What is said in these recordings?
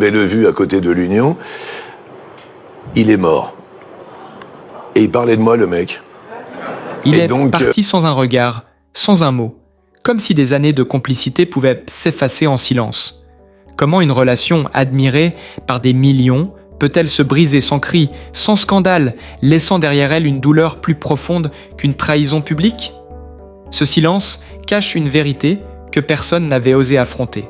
Bellevue à côté de l'Union, il est mort. Et il parlait de moi, le mec. Il est parti sans un regard, sans un mot, comme si des années de complicité pouvaient s'effacer en silence. Comment une relation admirée par des millions peut-elle se briser sans cri, sans scandale, laissant derrière elle une douleur plus profonde qu'une trahison publique ? Ce silence cache une vérité que personne n'avait osé affronter.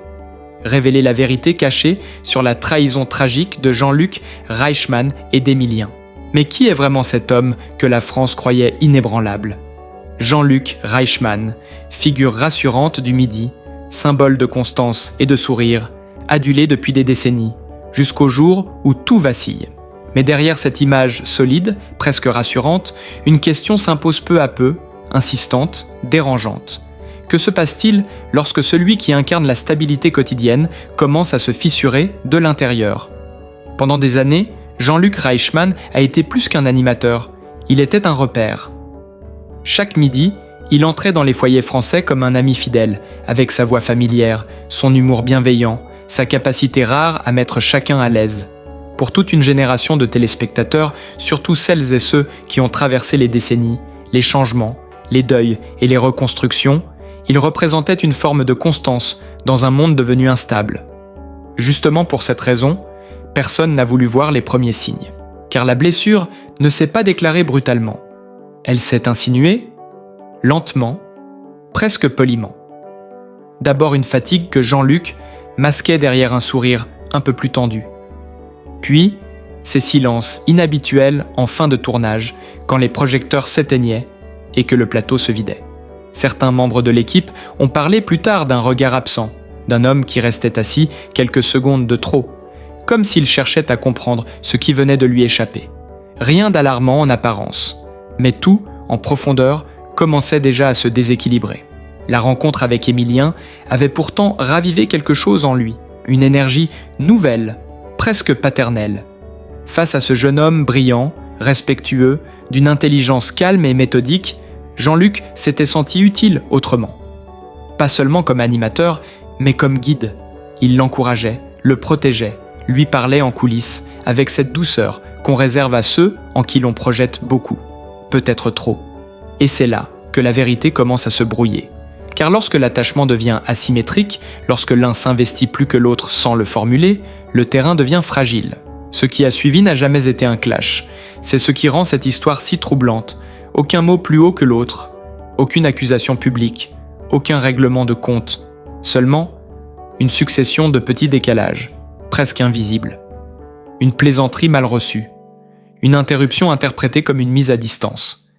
Révéler la vérité cachée sur la trahison tragique de Jean-Luc Reichmann et d'Émilien. Mais qui est vraiment cet homme que la France croyait inébranlable ? Jean-Luc Reichmann, figure rassurante du Midi, symbole de constance et de sourire, adulé depuis des décennies, jusqu'au jour où tout vacille. Mais derrière cette image solide, presque rassurante, une question s'impose peu à peu, insistante, dérangeante. Que se passe-t-il lorsque celui qui incarne la stabilité quotidienne commence à se fissurer de l'intérieur ? Pendant des années, Jean-Luc Reichmann a été plus qu'un animateur, il était un repère. Chaque midi, il entrait dans les foyers français comme un ami fidèle, avec sa voix familière, son humour bienveillant, sa capacité rare à mettre chacun à l'aise. Pour toute une génération de téléspectateurs, surtout celles et ceux qui ont traversé les décennies, les changements, les deuils et les reconstructions, il représentait une forme de constance dans un monde devenu instable. Justement pour cette raison, personne n'a voulu voir les premiers signes. Car la blessure ne s'est pas déclarée brutalement. Elle s'est insinuée, lentement, presque poliment. D'abord une fatigue que Jean-Luc masquait derrière un sourire un peu plus tendu. Puis, ces silences inhabituels en fin de tournage, quand les projecteurs s'éteignaient et que le plateau se vidait. Certains membres de l'équipe ont parlé plus tard d'un regard absent, d'un homme qui restait assis quelques secondes de trop, comme s'il cherchait à comprendre ce qui venait de lui échapper. Rien d'alarmant en apparence, mais tout, en profondeur, commençait déjà à se déséquilibrer. La rencontre avec Émilien avait pourtant ravivé quelque chose en lui, une énergie nouvelle, presque paternelle. Face à ce jeune homme brillant, respectueux, d'une intelligence calme et méthodique, Jean-Luc s'était senti utile autrement. Pas seulement comme animateur, mais comme guide. Il l'encourageait, le protégeait, lui parlait en coulisses, avec cette douceur qu'on réserve à ceux en qui l'on projette beaucoup, peut-être trop. Et c'est là que la vérité commence à se brouiller. Car lorsque l'attachement devient asymétrique, lorsque l'un s'investit plus que l'autre sans le formuler, le terrain devient fragile. Ce qui a suivi n'a jamais été un clash. C'est ce qui rend cette histoire si troublante. Aucun mot plus haut que l'autre, aucune accusation publique, aucun règlement de compte. Seulement, une succession de petits décalages, presque invisibles. Une plaisanterie mal reçue. Une interruption interprétée comme une mise à distance.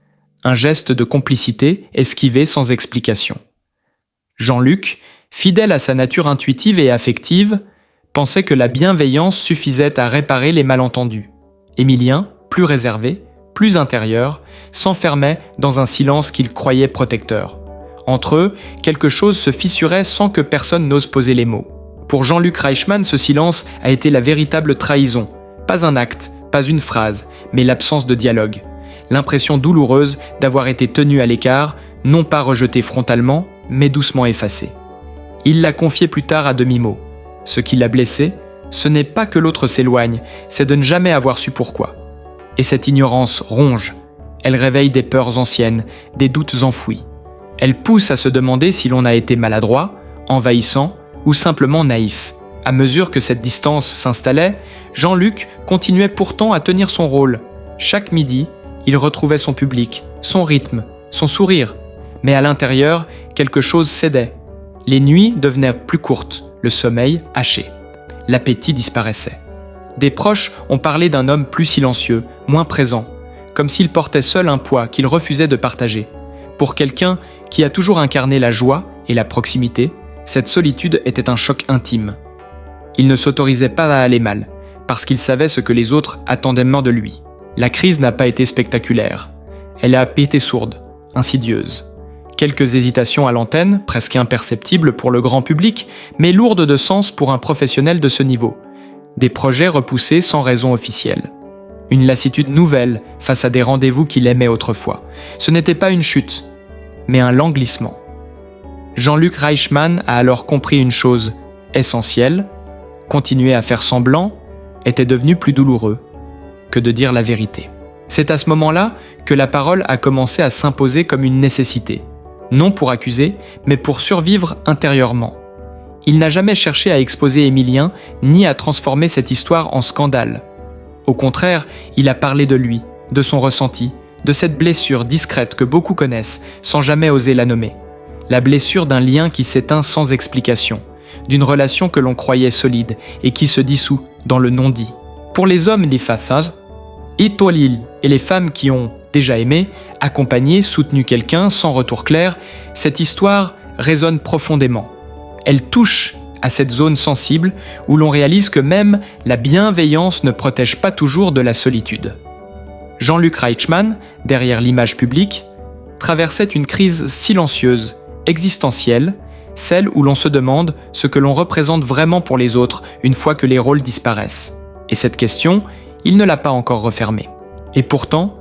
Un geste de complicité esquivé sans explication. Jean-Luc, fidèle à sa nature intuitive et affective, pensait que la bienveillance suffisait à réparer les malentendus. Émilien, plus réservé, plus intérieur, s'enfermait dans un silence qu'il croyait protecteur. Entre eux, quelque chose se fissurait sans que personne n'ose poser les mots. Pour Jean-Luc Reichmann, ce silence a été la véritable trahison. Pas un acte, pas une phrase, mais l'absence de dialogue. L'impression douloureuse d'avoir été tenu à l'écart, non pas rejeté frontalement, mais doucement effacé. Il l'a confié plus tard à demi-mot. Ce qui l'a blessé, ce n'est pas que l'autre s'éloigne, c'est de ne jamais avoir su pourquoi. Et cette ignorance ronge. Elle réveille des peurs anciennes, des doutes enfouis. Elle pousse à se demander si l'on a été maladroit, envahissant ou simplement naïf. À mesure que cette distance s'installait, Jean-Luc continuait pourtant à tenir son rôle. Chaque midi, il retrouvait son public, son rythme, son sourire. Mais à l'intérieur, quelque chose cédait. Les nuits devenaient plus courtes, le sommeil haché. L'appétit disparaissait. Des proches ont parlé d'un homme plus silencieux, moins présent, comme s'il portait seul un poids qu'il refusait de partager. Pour quelqu'un qui a toujours incarné la joie et la proximité, cette solitude était un choc intime. Il ne s'autorisait pas à aller mal, parce qu'il savait ce que les autres attendaient de lui. La crise n'a pas été spectaculaire. Elle a été sourde, insidieuse. Quelques hésitations à l'antenne, presque imperceptibles pour le grand public, mais lourdes de sens pour un professionnel de ce niveau. Des projets repoussés sans raison officielle. Une lassitude nouvelle face à des rendez-vous qu'il aimait autrefois. Ce n'était pas une chute, mais un lent glissement. Jean-Luc Reichmann a alors compris une chose essentielle, Continuer à faire semblant était devenu plus douloureux que de dire la vérité. C'est à ce moment-là que la parole a commencé à s'imposer comme une nécessité, non pour accuser, mais pour survivre intérieurement. Il n'a jamais cherché à exposer Émilien, ni à transformer cette histoire en scandale. Au contraire, il a parlé de lui, de son ressenti, de cette blessure discrète que beaucoup connaissent, sans jamais oser la nommer. La blessure d'un lien qui s'éteint sans explication, d'une relation que l'on croyait solide et qui se dissout dans le non-dit. Pour les hommes l'ifasaj, Itolil et les femmes qui ont déjà aimé, accompagné, soutenu quelqu'un sans retour clair, cette histoire résonne profondément. Elle touche à cette zone sensible où l'on réalise que même la bienveillance ne protège pas toujours de la solitude. Jean-Luc Reichmann, derrière l'image publique, traversait une crise silencieuse, existentielle, celle où l'on se demande ce que l'on représente vraiment pour les autres une fois que les rôles disparaissent. Et cette question, il ne l'a pas encore refermée. Et pourtant,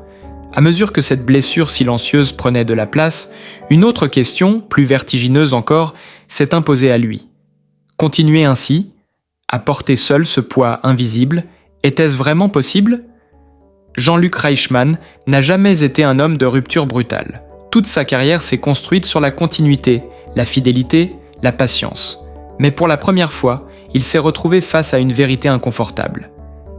à mesure que cette blessure silencieuse prenait de la place, une autre question, plus vertigineuse encore, s'est imposée à lui. Continuer ainsi, à porter seul ce poids invisible, était-ce vraiment possible ? Jean-Luc Reichmann n'a jamais été un homme de rupture brutale. Toute sa carrière s'est construite sur la continuité, la fidélité, la patience. Mais pour la première fois, il s'est retrouvé face à une vérité inconfortable.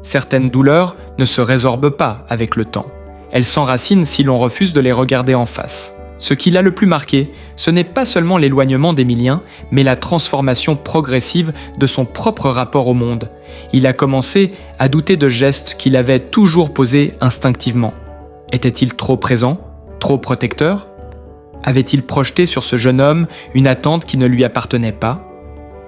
Certaines douleurs ne se résorbent pas avec le temps. Elles s'enracinent si l'on refuse de les regarder en face. Ce qui l'a le plus marqué, ce n'est pas seulement l'éloignement d'Émilien, mais la transformation progressive de son propre rapport au monde. Il a commencé à douter de gestes qu'il avait toujours posés instinctivement. Était-il trop présent ? Trop protecteur ? Avait-il projeté sur ce jeune homme une attente qui ne lui appartenait pas ?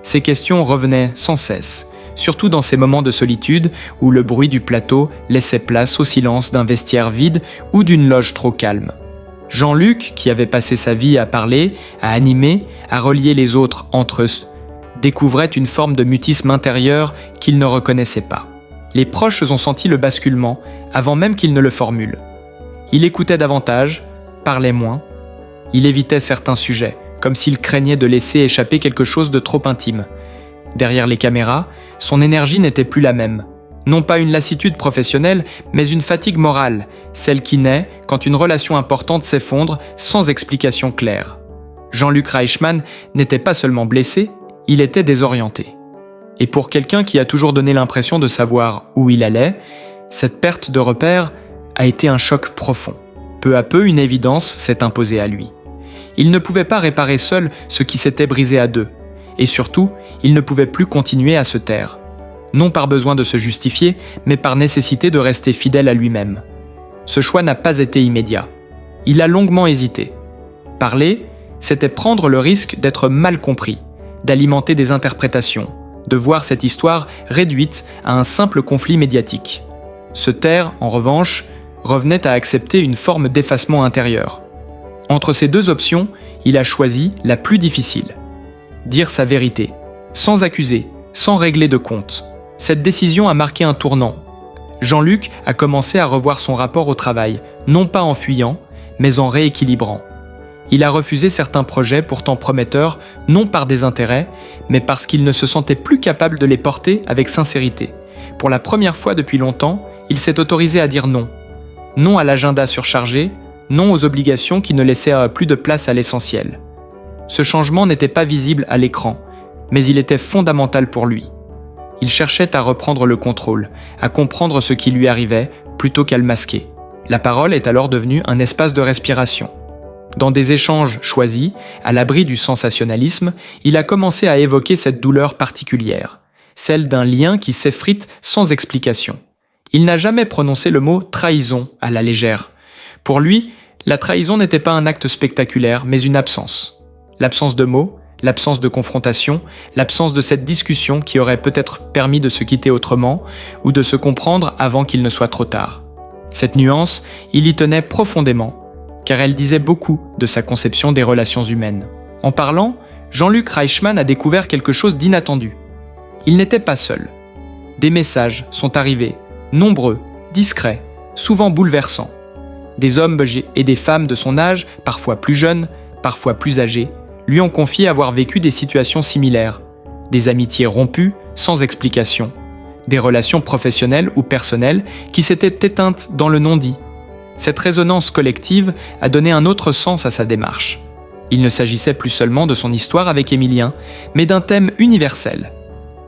Ces questions revenaient sans cesse, surtout dans ces moments de solitude où le bruit du plateau laissait place au silence d'un vestiaire vide ou d'une loge trop calme. Jean-Luc, qui avait passé sa vie à parler, à animer, à relier les autres entre eux, découvrait une forme de mutisme intérieur qu'il ne reconnaissait pas. Les proches ont senti le basculement avant même qu'il ne le formule. Il écoutait davantage, parlait moins. Il évitait certains sujets, comme s'il craignait de laisser échapper quelque chose de trop intime. Derrière les caméras, son énergie n'était plus la même. Non pas une lassitude professionnelle, mais une fatigue morale, celle qui naît quand une relation importante s'effondre sans explication claire. Jean-Luc Reichmann n'était pas seulement blessé, il était désorienté. Et pour quelqu'un qui a toujours donné l'impression de savoir où il allait, cette perte de repère a été un choc profond. Peu à peu, une évidence s'est imposée à lui. Il ne pouvait pas réparer seul ce qui s'était brisé à deux. Et surtout, il ne pouvait plus continuer à se taire. Non par besoin de se justifier, mais par nécessité de rester fidèle à lui-même. Ce choix n'a pas été immédiat. Il a longuement hésité. Parler, c'était prendre le risque d'être mal compris, d'alimenter des interprétations, de voir cette histoire réduite à un simple conflit médiatique. Se taire, en revanche, revenait à accepter une forme d'effacement intérieur. Entre ces deux options, il a choisi la plus difficile. Dire sa vérité, sans accuser, sans régler de compte. Cette décision a marqué un tournant. Jean-Luc a commencé à revoir son rapport au travail, non pas en fuyant, mais en rééquilibrant. Il a refusé certains projets pourtant prometteurs, non par désintérêt, mais parce qu'il ne se sentait plus capable de les porter avec sincérité. Pour la première fois depuis longtemps, il s'est autorisé à dire non. Non à l'agenda surchargé, non aux obligations qui ne laissaient plus de place à l'essentiel. Ce changement n'était pas visible à l'écran, mais il était fondamental pour lui. Il cherchait à reprendre le contrôle, à comprendre ce qui lui arrivait, plutôt qu'à le masquer. La parole est alors devenue un espace de respiration. Dans des échanges choisis, à l'abri du sensationnalisme, il a commencé à évoquer cette douleur particulière, celle d'un lien qui s'effrite sans explication. Il n'a jamais prononcé le mot « trahison » à la légère. Pour lui, la trahison n'était pas un acte spectaculaire, mais une absence. L'absence de mots, l'absence de confrontation, l'absence de cette discussion qui aurait peut-être permis de se quitter autrement ou de se comprendre avant qu'il ne soit trop tard. Cette nuance, il y tenait profondément, car elle disait beaucoup de sa conception des relations humaines. En parlant, Jean-Luc Reichmann a découvert quelque chose d'inattendu. Il n'était pas seul. Des messages sont arrivés, nombreux, discrets, souvent bouleversants. Des hommes et des femmes de son âge, parfois plus jeunes, parfois plus âgés, lui ont confié avoir vécu des situations similaires. Des amitiés rompues, sans explication. Des relations professionnelles ou personnelles qui s'étaient éteintes dans le non-dit. Cette résonance collective a donné un autre sens à sa démarche. Il ne s'agissait plus seulement de son histoire avec Émilien, mais d'un thème universel.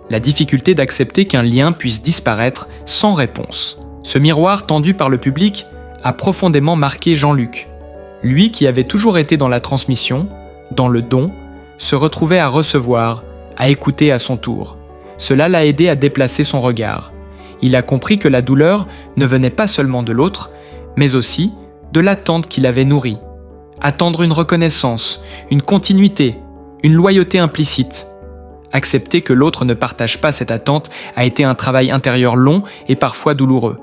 La difficulté d'accepter qu'un lien puisse disparaître sans réponse. Ce miroir tendu par le public a profondément marqué Jean-Luc. Lui qui avait toujours été dans la transmission, dans le don, se retrouvait à recevoir, à écouter à son tour. Cela l'a aidé à déplacer son regard. Il a compris que la douleur ne venait pas seulement de l'autre, mais aussi de l'attente qu'il avait nourrie. Attendre une reconnaissance, une continuité, une loyauté implicite. Accepter que l'autre ne partage pas cette attente a été un travail intérieur long et parfois douloureux,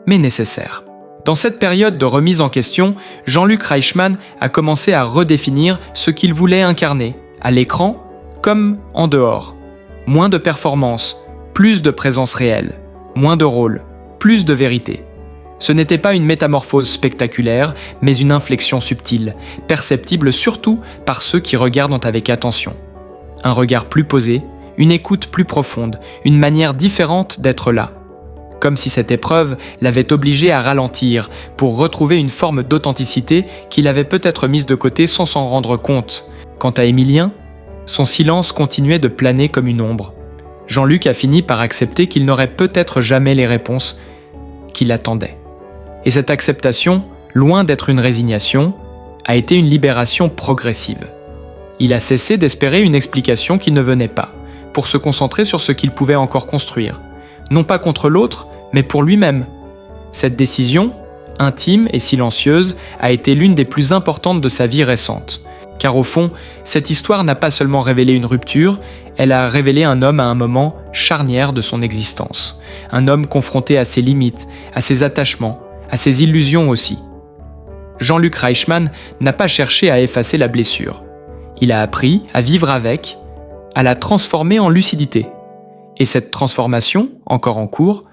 mais nécessaire. Dans cette période de remise en question, Jean-Luc Reichmann a commencé à redéfinir ce qu'il voulait incarner, à l'écran comme en dehors. Moins de performance, plus de présence réelle, moins de rôle, plus de vérité. Ce n'était pas une métamorphose spectaculaire, mais une inflexion subtile, perceptible surtout par ceux qui regardent avec attention. Un regard plus posé, une écoute plus profonde, une manière différente d'être là. Comme si cette épreuve l'avait obligé à ralentir pour retrouver une forme d'authenticité qu'il avait peut-être mise de côté sans s'en rendre compte. Quant à Émilien, son silence continuait de planer comme une ombre. Jean-Luc a fini par accepter qu'il n'aurait peut-être jamais les réponses qu'il attendait. Et cette acceptation, loin d'être une résignation, a été une libération progressive. Il a cessé d'espérer une explication qui ne venait pas, pour se concentrer sur ce qu'il pouvait encore construire. Non pas contre l'autre, mais pour lui-même. Cette décision, intime et silencieuse, a été l'une des plus importantes de sa vie récente. Car au fond, cette histoire n'a pas seulement révélé une rupture, elle a révélé un homme à un moment charnière de son existence. Un homme confronté à ses limites, à ses attachements, à ses illusions aussi. Jean-Luc Reichmann n'a pas cherché à effacer la blessure. Il a appris à vivre avec, à la transformer en lucidité. Et cette transformation, encore en cours,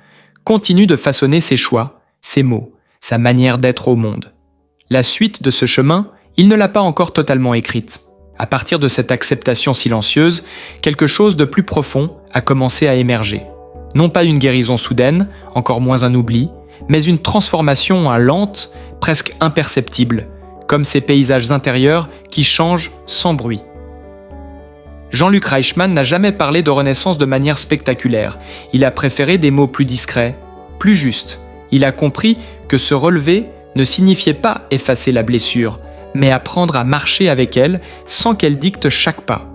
continue de façonner ses choix, ses mots, sa manière d'être au monde. La suite de ce chemin, il ne l'a pas encore totalement écrite. À partir de cette acceptation silencieuse, quelque chose de plus profond a commencé à émerger. Non pas une guérison soudaine, encore moins un oubli, mais une transformation lente, presque imperceptible, comme ces paysages intérieurs qui changent sans bruit. Jean-Luc Reichmann n'a jamais parlé de renaissance de manière spectaculaire. Il a préféré des mots plus discrets, plus justes. Il a compris que se relever ne signifiait pas effacer la blessure, mais apprendre à marcher avec elle sans qu'elle dicte chaque pas.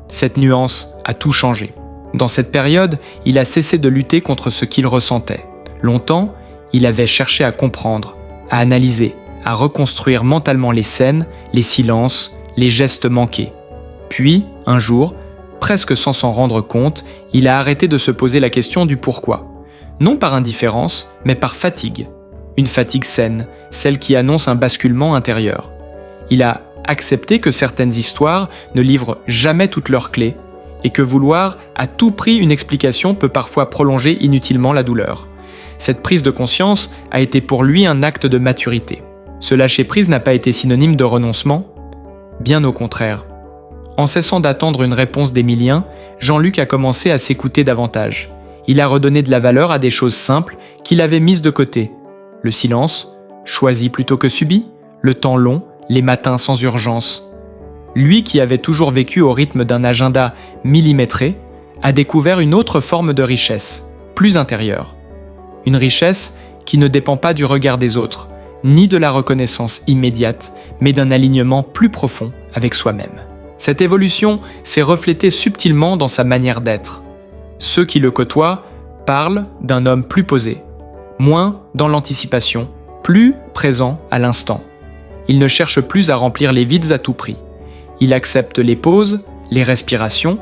Cette nuance a tout changé. Dans cette période, il a cessé de lutter contre ce qu'il ressentait. Longtemps, il avait cherché à comprendre, à analyser, à reconstruire mentalement les scènes, les silences, les gestes manqués. Puis, un jour, presque sans s'en rendre compte, il a arrêté de se poser la question du pourquoi. Non par indifférence, mais par fatigue. Une fatigue saine, celle qui annonce un basculement intérieur. Il a accepté que certaines histoires ne livrent jamais toutes leurs clés et que vouloir à tout prix une explication peut parfois prolonger inutilement la douleur. Cette prise de conscience a été pour lui un acte de maturité. Ce lâcher-prise n'a pas été synonyme de renoncement, bien au contraire. En cessant d'attendre une réponse d'Émilien, Jean-Luc a commencé à s'écouter davantage. Il a redonné de la valeur à des choses simples qu'il avait mises de côté. Le silence, choisi plutôt que subi, le temps long, les matins sans urgence. Lui qui avait toujours vécu au rythme d'un agenda millimétré, a découvert une autre forme de richesse, plus intérieure. Une richesse qui ne dépend pas du regard des autres, ni de la reconnaissance immédiate, mais d'un alignement plus profond avec soi-même. Cette évolution s'est reflétée subtilement dans sa manière d'être. Ceux qui le côtoient parlent d'un homme plus posé, moins dans l'anticipation, plus présent à l'instant. Il ne cherche plus à remplir les vides à tout prix. Il accepte les pauses, les respirations,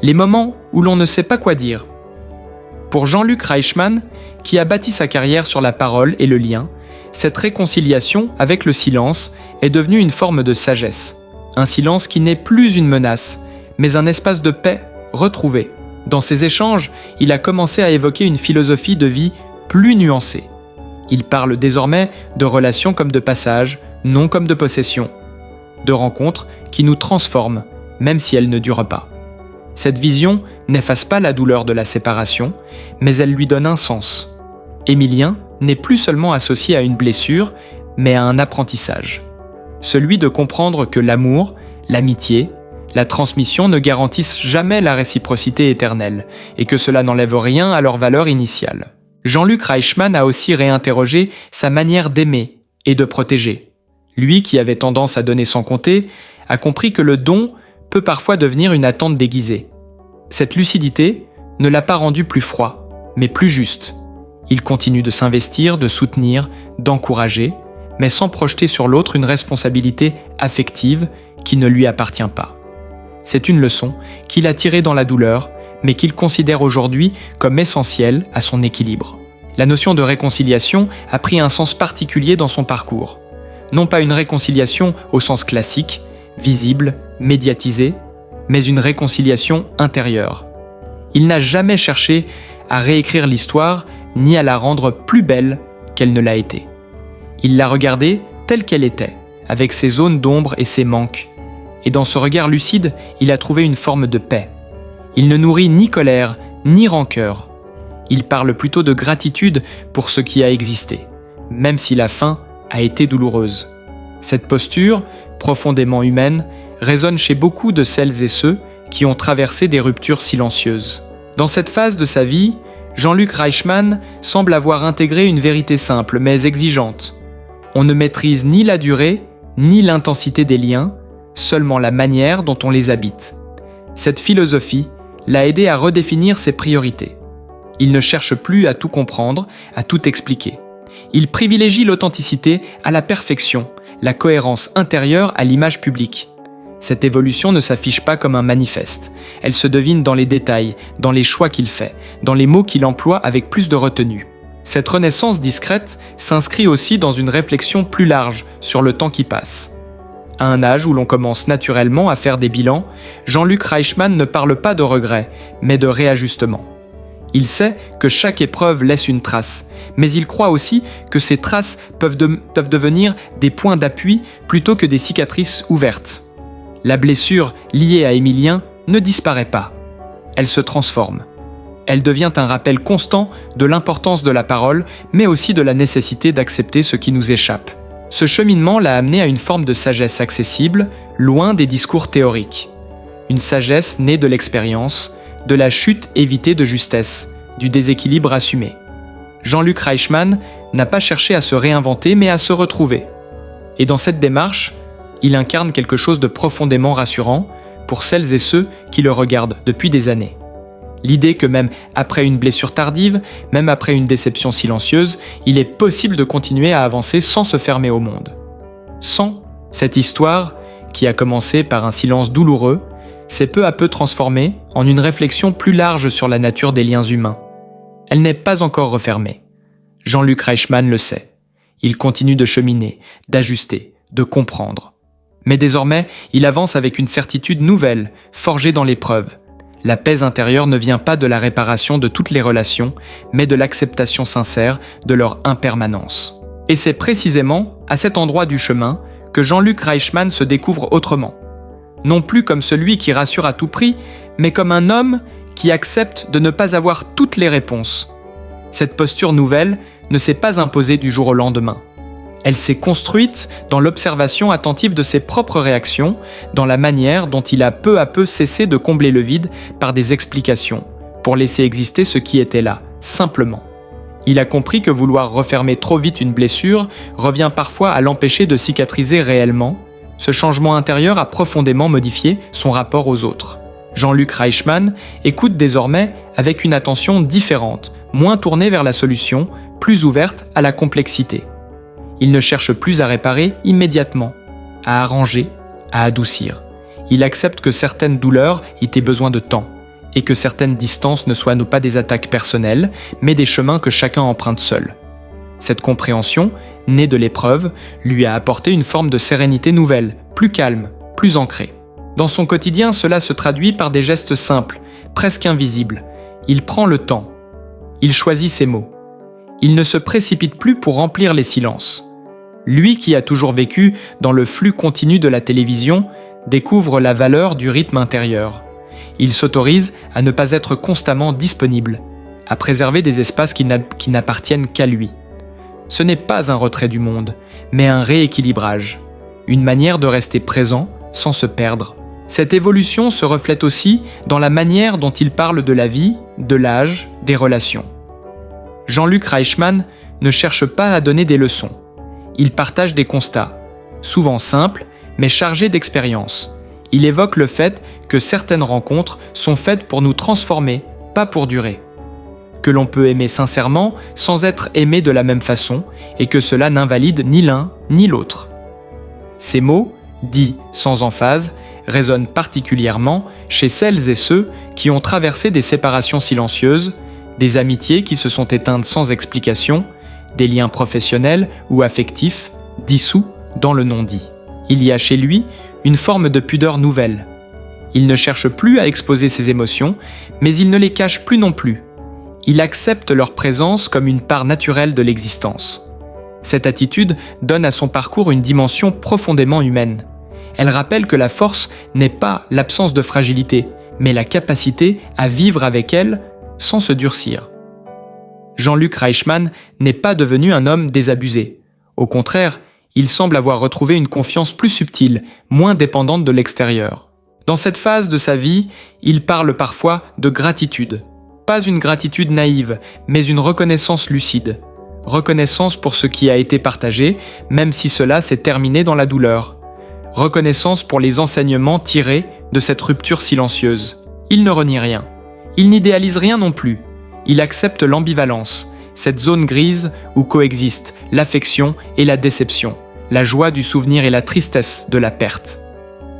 les moments où l'on ne sait pas quoi dire. Pour Jean-Luc Reichmann, qui a bâti sa carrière sur la parole et le lien, cette réconciliation avec le silence est devenue une forme de sagesse. Un silence qui n'est plus une menace, mais un espace de paix retrouvé. Dans ses échanges, il a commencé à évoquer une philosophie de vie plus nuancée. Il parle désormais de relations comme de passage, non comme de possession. De rencontres qui nous transforment, même si elles ne durent pas. Cette vision n'efface pas la douleur de la séparation, mais elle lui donne un sens. Émilien n'est plus seulement associé à une blessure, mais à un apprentissage. Celui de comprendre que l'amour, l'amitié, la transmission ne garantissent jamais la réciprocité éternelle, et que cela n'enlève rien à leur valeur initiale. Jean-Luc Reichmann a aussi réinterrogé sa manière d'aimer et de protéger. Lui, qui avait tendance à donner sans compter, a compris que le don peut parfois devenir une attente déguisée. Cette lucidité ne l'a pas rendu plus froid, mais plus juste. Il continue de s'investir, de soutenir, d'encourager, mais sans projeter sur l'autre une responsabilité affective qui ne lui appartient pas. C'est une leçon qu'il a tirée dans la douleur, mais qu'il considère aujourd'hui comme essentielle à son équilibre. La notion de réconciliation a pris un sens particulier dans son parcours. Non pas une réconciliation au sens classique, visible, médiatisée, mais une réconciliation intérieure. Il n'a jamais cherché à réécrire l'histoire ni à la rendre plus belle qu'elle ne l'a été. Il l'a regardée telle qu'elle était, avec ses zones d'ombre et ses manques. Et dans ce regard lucide, il a trouvé une forme de paix. Il ne nourrit ni colère, ni rancœur. Il parle plutôt de gratitude pour ce qui a existé, même si la fin a été douloureuse. Cette posture, profondément humaine, résonne chez beaucoup de celles et ceux qui ont traversé des ruptures silencieuses. Dans cette phase de sa vie, Jean-Luc Reichmann semble avoir intégré une vérité simple mais exigeante. On ne maîtrise ni la durée, ni l'intensité des liens, seulement la manière dont on les habite. Cette philosophie l'a aidé à redéfinir ses priorités. Il ne cherche plus à tout comprendre, à tout expliquer. Il privilégie l'authenticité à la perfection, la cohérence intérieure à l'image publique. Cette évolution ne s'affiche pas comme un manifeste. Elle se devine dans les détails, dans les choix qu'il fait, dans les mots qu'il emploie avec plus de retenue. Cette renaissance discrète s'inscrit aussi dans une réflexion plus large sur le temps qui passe. À un âge où l'on commence naturellement à faire des bilans, Jean-Luc Reichmann ne parle pas de regret, mais de réajustement. Il sait que chaque épreuve laisse une trace, mais il croit aussi que ces traces peuvent devenir des points d'appui plutôt que des cicatrices ouvertes. La blessure liée à Émilien ne disparaît pas. Elle se transforme. Elle devient un rappel constant de l'importance de la parole, mais aussi de la nécessité d'accepter ce qui nous échappe. Ce cheminement l'a amené à une forme de sagesse accessible, loin des discours théoriques. Une sagesse née de l'expérience, de la chute évitée de justesse, du déséquilibre assumé. Jean-Luc Reichmann n'a pas cherché à se réinventer, mais à se retrouver. Et dans cette démarche, il incarne quelque chose de profondément rassurant pour celles et ceux qui le regardent depuis des années. L'idée que même après une blessure tardive, même après une déception silencieuse, il est possible de continuer à avancer sans se fermer au monde. Sans cette histoire, qui a commencé par un silence douloureux, s'est peu à peu transformée en une réflexion plus large sur la nature des liens humains. Elle n'est pas encore refermée. Jean-Luc Reichmann le sait. Il continue de cheminer, d'ajuster, de comprendre. Mais désormais, il avance avec une certitude nouvelle, forgée dans l'épreuve. La paix intérieure ne vient pas de la réparation de toutes les relations, mais de l'acceptation sincère de leur impermanence. Et c'est précisément à cet endroit du chemin que Jean-Luc Reichmann se découvre autrement. Non plus comme celui qui rassure à tout prix, mais comme un homme qui accepte de ne pas avoir toutes les réponses. Cette posture nouvelle ne s'est pas imposée du jour au lendemain. Elle s'est construite dans l'observation attentive de ses propres réactions, dans la manière dont il a peu à peu cessé de combler le vide par des explications, pour laisser exister ce qui était là, simplement. Il a compris que vouloir refermer trop vite une blessure revient parfois à l'empêcher de cicatriser réellement. Ce changement intérieur a profondément modifié son rapport aux autres. Jean-Luc Reichmann écoute désormais avec une attention différente, moins tournée vers la solution, plus ouverte à la complexité. Il ne cherche plus à réparer immédiatement, à arranger, à adoucir. Il accepte que certaines douleurs aient besoin de temps, et que certaines distances ne soient pas des attaques personnelles, mais des chemins que chacun emprunte seul. Cette compréhension, née de l'épreuve, lui a apporté une forme de sérénité nouvelle, plus calme, plus ancrée. Dans son quotidien, cela se traduit par des gestes simples, presque invisibles. Il prend le temps. Il choisit ses mots. Il ne se précipite plus pour remplir les silences. Lui qui a toujours vécu dans le flux continu de la télévision découvre la valeur du rythme intérieur. Il s'autorise à ne pas être constamment disponible, à préserver des espaces qui n'appartiennent qu'à lui. Ce n'est pas un retrait du monde, mais un rééquilibrage, une manière de rester présent sans se perdre. Cette évolution se reflète aussi dans la manière dont il parle de la vie, de l'âge, des relations. Jean-Luc Reichmann ne cherche pas à donner des leçons. Il partage des constats, souvent simples, mais chargés d'expérience. Il évoque le fait que certaines rencontres sont faites pour nous transformer, pas pour durer. Que l'on peut aimer sincèrement sans être aimé de la même façon et que cela n'invalide ni l'un ni l'autre. Ces mots, dits sans emphase, résonnent particulièrement chez celles et ceux qui ont traversé des séparations silencieuses, des amitiés qui se sont éteintes sans explication, des liens professionnels ou affectifs dissous dans le non-dit. Il y a chez lui une forme de pudeur nouvelle. Il ne cherche plus à exposer ses émotions, mais il ne les cache plus non plus. Il accepte leur présence comme une part naturelle de l'existence. Cette attitude donne à son parcours une dimension profondément humaine. Elle rappelle que la force n'est pas l'absence de fragilité, mais la capacité à vivre avec elle sans se durcir. Jean-Luc Reichmann n'est pas devenu un homme désabusé. Au contraire, il semble avoir retrouvé une confiance plus subtile, moins dépendante de l'extérieur. Dans cette phase de sa vie, il parle parfois de gratitude. Pas une gratitude naïve, mais une reconnaissance lucide. Reconnaissance pour ce qui a été partagé, même si cela s'est terminé dans la douleur. Reconnaissance pour les enseignements tirés de cette rupture silencieuse. Il ne renie rien. Il n'idéalise rien non plus. Il accepte l'ambivalence, cette zone grise où coexistent l'affection et la déception, la joie du souvenir et la tristesse de la perte.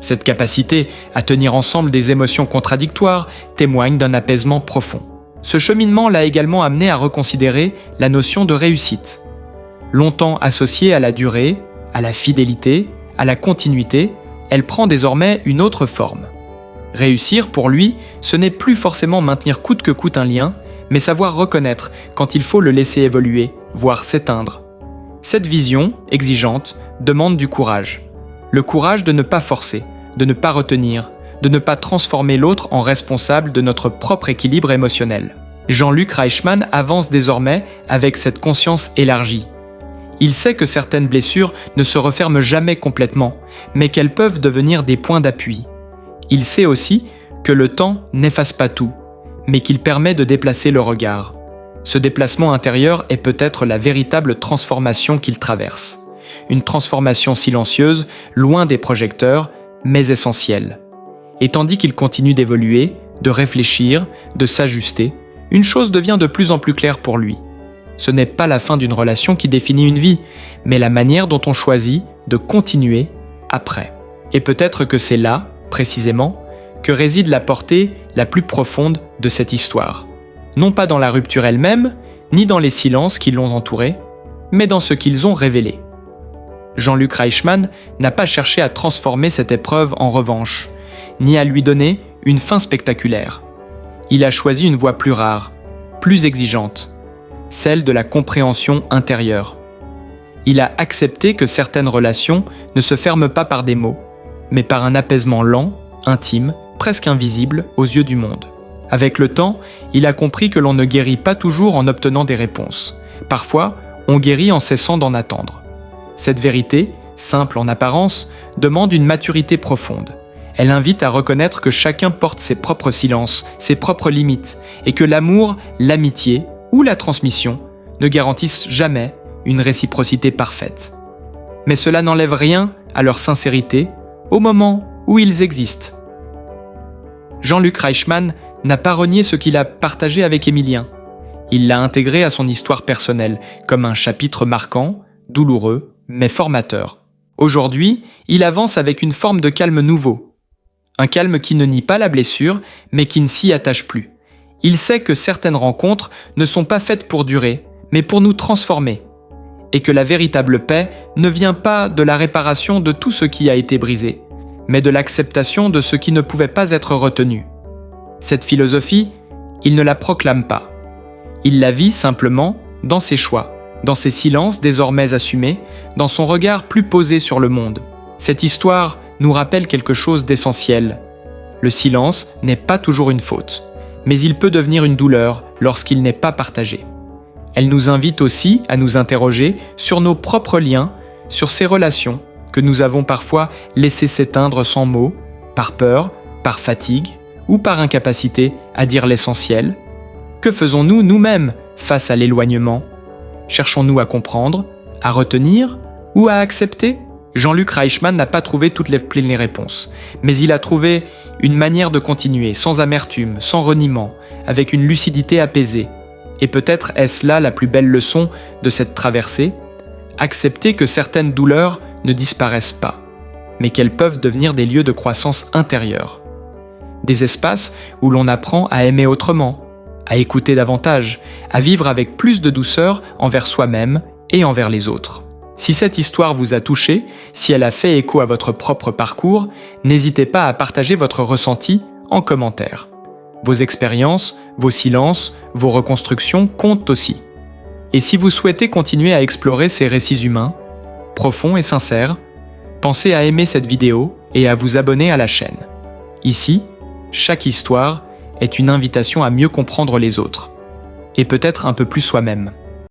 Cette capacité à tenir ensemble des émotions contradictoires témoigne d'un apaisement profond. Ce cheminement l'a également amené à reconsidérer la notion de réussite. Longtemps associée à la durée, à la fidélité, à la continuité, elle prend désormais une autre forme. Réussir, pour lui, ce n'est plus forcément maintenir coûte que coûte un lien, mais savoir reconnaître quand il faut le laisser évoluer, voire s'éteindre. Cette vision, exigeante, demande du courage. Le courage de ne pas forcer, de ne pas retenir, de ne pas transformer l'autre en responsable de notre propre équilibre émotionnel. Jean-Luc Reichmann avance désormais avec cette conscience élargie. Il sait que certaines blessures ne se referment jamais complètement, mais qu'elles peuvent devenir des points d'appui. Il sait aussi que le temps n'efface pas tout, mais qu'il permet de déplacer le regard. Ce déplacement intérieur est peut-être la véritable transformation qu'il traverse. Une transformation silencieuse, loin des projecteurs, mais essentielle. Et tandis qu'il continue d'évoluer, de réfléchir, de s'ajuster, une chose devient de plus en plus claire pour lui. Ce n'est pas la fin d'une relation qui définit une vie, mais la manière dont on choisit de continuer après. Et peut-être que c'est là, précisément, que réside la portée la plus profonde de cette histoire. Non pas dans la rupture elle-même, ni dans les silences qui l'ont entourée, mais dans ce qu'ils ont révélé. Jean-Luc Reichmann n'a pas cherché à transformer cette épreuve en revanche, ni à lui donner une fin spectaculaire. Il a choisi une voie plus rare, plus exigeante, celle de la compréhension intérieure. Il a accepté que certaines relations ne se ferment pas par des mots, mais par un apaisement lent, intime, presque invisible aux yeux du monde. Avec le temps, il a compris que l'on ne guérit pas toujours en obtenant des réponses. Parfois, on guérit en cessant d'en attendre. Cette vérité, simple en apparence, demande une maturité profonde. Elle invite à reconnaître que chacun porte ses propres silences, ses propres limites, et que l'amour, l'amitié ou la transmission ne garantissent jamais une réciprocité parfaite. Mais cela n'enlève rien à leur sincérité au moment où ils existent. Jean-Luc Reichmann n'a pas renié ce qu'il a partagé avec Émilien. Il l'a intégré à son histoire personnelle, comme un chapitre marquant, douloureux, mais formateur. Aujourd'hui, il avance avec une forme de calme nouveau. Un calme qui ne nie pas la blessure, mais qui ne s'y attache plus. Il sait que certaines rencontres ne sont pas faites pour durer, mais pour nous transformer. Et que la véritable paix ne vient pas de la réparation de tout ce qui a été brisé, mais de l'acceptation de ce qui ne pouvait pas être retenu. Cette philosophie, il ne la proclame pas. Il la vit simplement dans ses choix, dans ses silences désormais assumés, dans son regard plus posé sur le monde. Cette histoire nous rappelle quelque chose d'essentiel. Le silence n'est pas toujours une faute, mais il peut devenir une douleur lorsqu'il n'est pas partagé. Elle nous invite aussi à nous interroger sur nos propres liens, sur ces relations que nous avons parfois laissées s'éteindre sans mots, par peur, par fatigue ou par incapacité à dire l'essentiel. Que faisons-nous nous-mêmes face à l'éloignement? Cherchons-nous à comprendre, à retenir ou à accepter? Jean-Luc Reichmann n'a pas trouvé toutes les réponses, mais il a trouvé une manière de continuer, sans amertume, sans reniement, avec une lucidité apaisée. Et peut-être est-ce là la plus belle leçon de cette traversée? Accepter que certaines douleurs ne disparaissent pas, mais qu'elles peuvent devenir des lieux de croissance intérieure. Des espaces où l'on apprend à aimer autrement, à écouter davantage, à vivre avec plus de douceur envers soi-même et envers les autres. Si cette histoire vous a touché, si elle a fait écho à votre propre parcours, n'hésitez pas à partager votre ressenti en commentaire. Vos expériences, vos silences, vos reconstructions comptent aussi. Et si vous souhaitez continuer à explorer ces récits humains, profonds et sincères, pensez à aimer cette vidéo et à vous abonner à la chaîne. Ici, chaque histoire est une invitation à mieux comprendre les autres, et peut-être un peu plus soi-même.